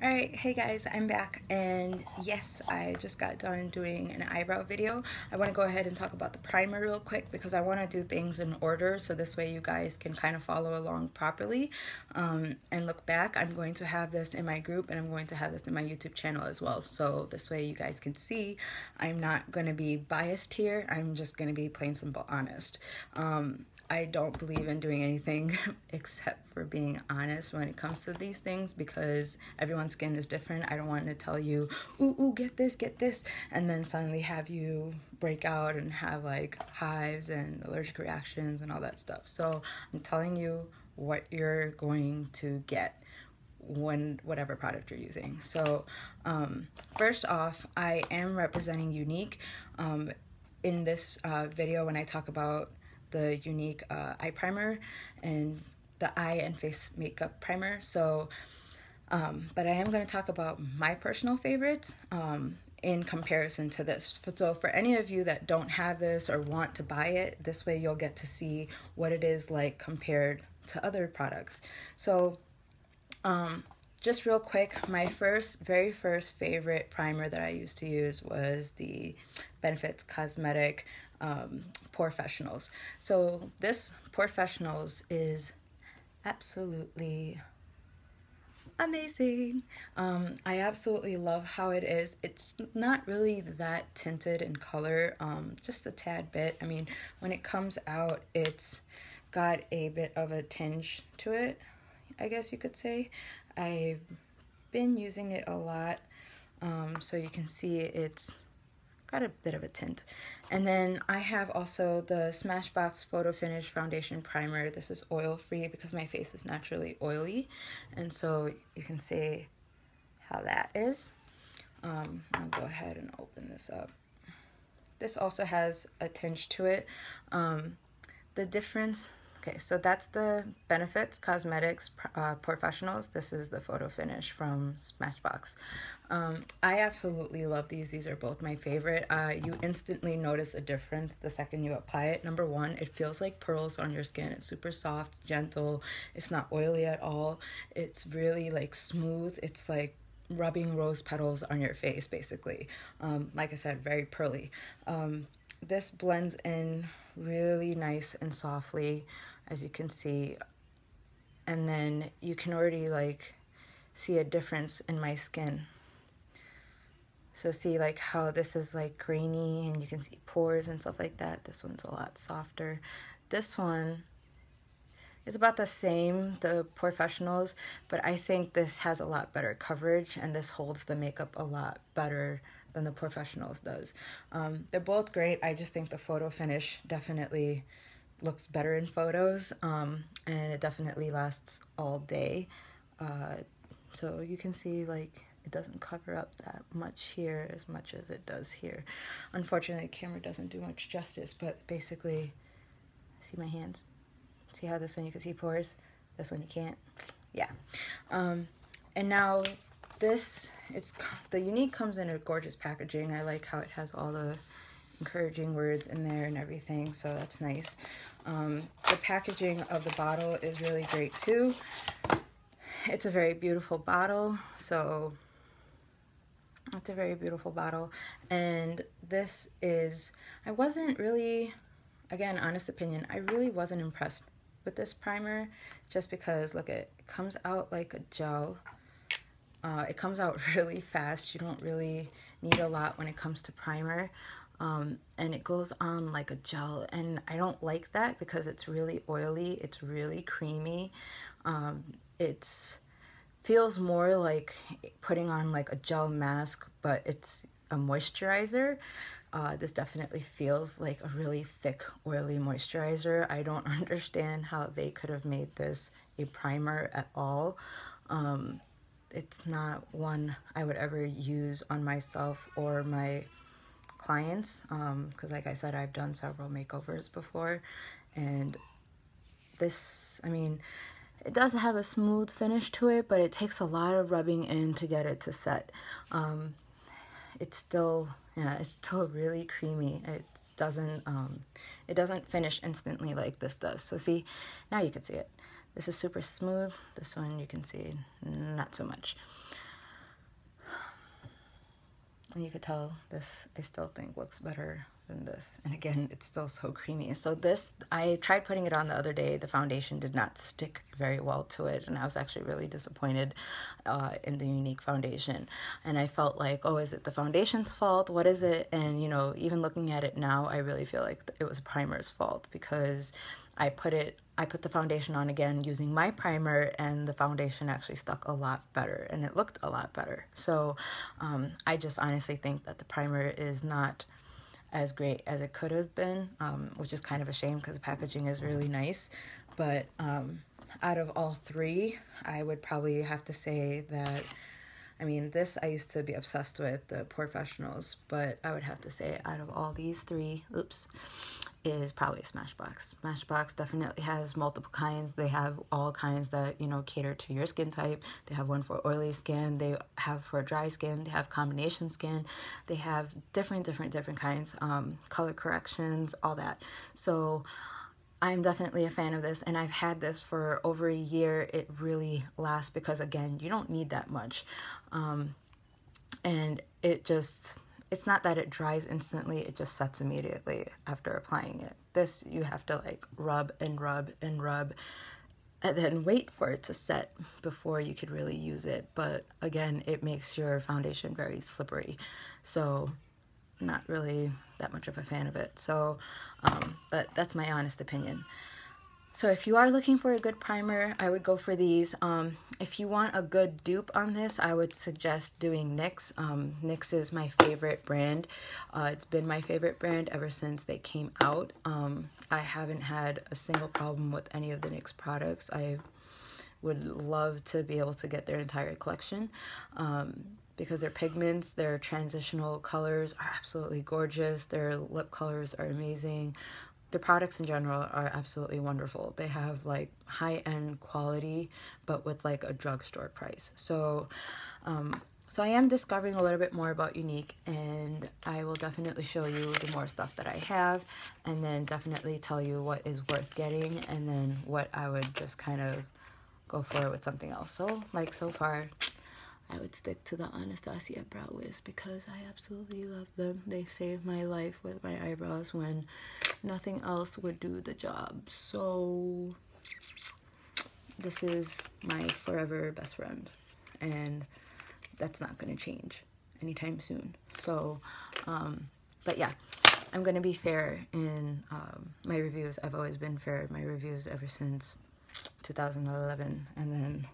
Alright, hey guys, I'm back, and yes, I just got done doing an eyebrow video. I want to go ahead and talk about the primer real quick because I want to do things in order so this way you guys can kind of follow along properly and look back. I'm going to have this in my group and I'm going to have this in my YouTube channel as well, so this way you guys can see I'm not going to be biased here. I'm just going to be plain simple honest. I don't believe in doing anything except for being honest when it comes to these things because everyone's skin is different. I don't want to tell you, ooh, get this, and then suddenly have you break out and have like hives and allergic reactions and all that stuff. So I'm telling you what you're going to get when whatever product you're using. So first off, I am representing Younique in this video when I talk about the Younique eye primer and the eye and face makeup primer. So but I am going to talk about my personal favorites in comparison to this. So for any of you that don't have this or want to buy it, this way you'll get to see what it is like compared to other products. So just real quick, my very first favorite primer that I used to use was the Benefit Cosmetics Porefessionals. So this Porefessionals is absolutely amazing. I absolutely love how it is. It's not really that tinted in color, just a tad bit. I mean, when it comes out, it's got a bit of a tinge to it, I guess you could say. I've been using it a lot, so you can see it's got a bit of a tint. And then I have also the Smashbox Photo Finish Foundation Primer. This is oil-free because my face is naturally oily, and so you can see how that is. I'll go ahead and open this up. This also has a tinge to it. The difference, okay, so that's the Benefit Cosmetics Porefessionals. This is the Photo Finish from Smashbox. I absolutely love these. These are both my favorite. You instantly notice a difference the second you apply it. Number one, it feels like pearls on your skin. It's super soft, gentle. It's not oily at all. It's really like smooth. It's like rubbing rose petals on your face, basically. Like I said, very pearly. This blends in really nice and softly, as you can see, and then you can already like see a difference in my skin. So see like how this is like grainy and you can see pores and stuff like that. This one's a lot softer. This one is about the same, the Porefessionals, but I think this has a lot better coverage and this holds the makeup a lot better than the Porefessionals does. They're both great. I just think the Photo Finish definitely looks better in photos, and it definitely lasts all day. So you can see like it doesn't cover up that much here as much as it does here. Unfortunately, the camera doesn't do much justice, but basically, see my hands? See how this one you can see pores? This one you can't? Yeah. And now this, the Younique comes in a gorgeous packaging. I like how it has all the encouraging words in there and everything, so that's nice. The packaging of the bottle is really great too. It's a very beautiful bottle, so it's a very beautiful bottle. And this is, I wasn't really, again, honest opinion, I really wasn't impressed with this primer just because, look, it comes out like a gel. It comes out really fast. You don't really need a lot when it comes to primer. And it goes on like a gel, and I don't like that because it's really oily, it's really creamy. It's feels more like putting on like a gel mask, but it's a moisturizer. This definitely feels like a really thick, oily moisturizer. I don't understand how they could have made this a primer at all. It's not one I would ever use on myself or my clients, because like I said, I've done several makeovers before, and this, I mean, it does have a smooth finish to it, but it takes a lot of rubbing in to get it to set. It's still, yeah, it's still really creamy. It doesn't finish instantly like this does. So see, now you can see it. This is super smooth. This one you can see not so much. you could tell this, I still think looks better than this. And again, it's still so creamy. So this, I tried putting it on the other day. The foundation did not stick very well to it, and I was actually really disappointed in the Younique foundation. And I felt like, oh, is it the foundation's fault? What is it? And you know, even looking at it now, I really feel like it was a primer's fault, because I put the foundation on again using my primer, and the foundation actually stuck a lot better, and it looked a lot better. So I just honestly think that the primer is not as great as it could have been, which is kind of a shame because the packaging is really nice. But out of all three, I would probably have to say that, I mean, this I used to be obsessed with, the Porefessionals, but I would have to say out of all these three, is probably Smashbox. Smashbox definitely has multiple kinds. They have all kinds that, you know, cater to your skin type. They have one for oily skin. They have for dry skin. They have combination skin. They have different kinds, color corrections, all that. So I'm definitely a fan of this, and I've had this for over a year. It really lasts because, again, you don't need that much. And it's not that it dries instantly, it just sets immediately after applying it. This, you have to like rub and rub and rub and then wait for it to set before you could really use it. But again, it makes your foundation very slippery. So not really that much of a fan of it. So, but that's my honest opinion. So if you are looking for a good primer, I would go for these. If you want a good dupe on this, I would suggest doing NYX. NYX is my favorite brand. It's been my favorite brand ever since they came out. I haven't had a single problem with any of the NYX products. I would love to be able to get their entire collection, because their pigments, their transitional colors are absolutely gorgeous. Their lip colors are amazing. The products in general are absolutely wonderful. They have like high-end quality, but with like a drugstore price. So, so I am discovering a little bit more about Younique, and I will definitely show you the more stuff that I have, and then definitely tell you what is worth getting, and then what I would just kind of go for with something else. So, like so far, I would stick to the Anastasia Brow Wiz because I absolutely love them. They've saved my life with my eyebrows when nothing else would do the job. So this is my forever best friend, and that's not going to change anytime soon. So, but yeah, I'm going to be fair in my reviews. I've always been fair in my reviews ever since 2011, and then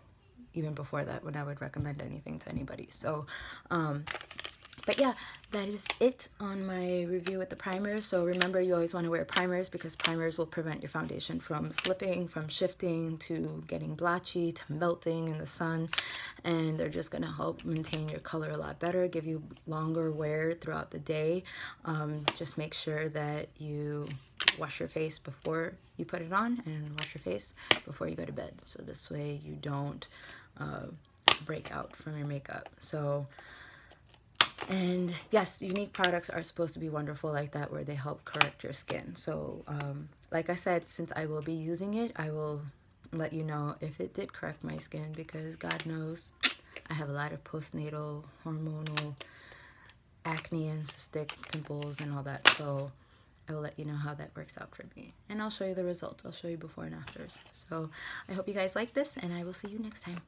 even before that when I would recommend anything to anybody. So, but yeah, that is it on my review with the primers. So remember, you always want to wear primers because primers will prevent your foundation from slipping, from shifting, to getting blotchy, to melting in the sun. And they're just going to help maintain your color a lot better, give you longer wear throughout the day. Just make sure that you wash your face before you put it on, and wash your face before you go to bed. So this way you don't break out from your makeup. So, and yes, Younique products are supposed to be wonderful like that, where they help correct your skin. So like I said, since I will be using it, I will let you know if it did correct my skin, because God knows I have a lot of postnatal hormonal acne and cystic pimples and all that. So I will let you know how that works out for me, and I'll show you the results. I'll show you before and afters. So I hope you guys like this, and I will see you next time.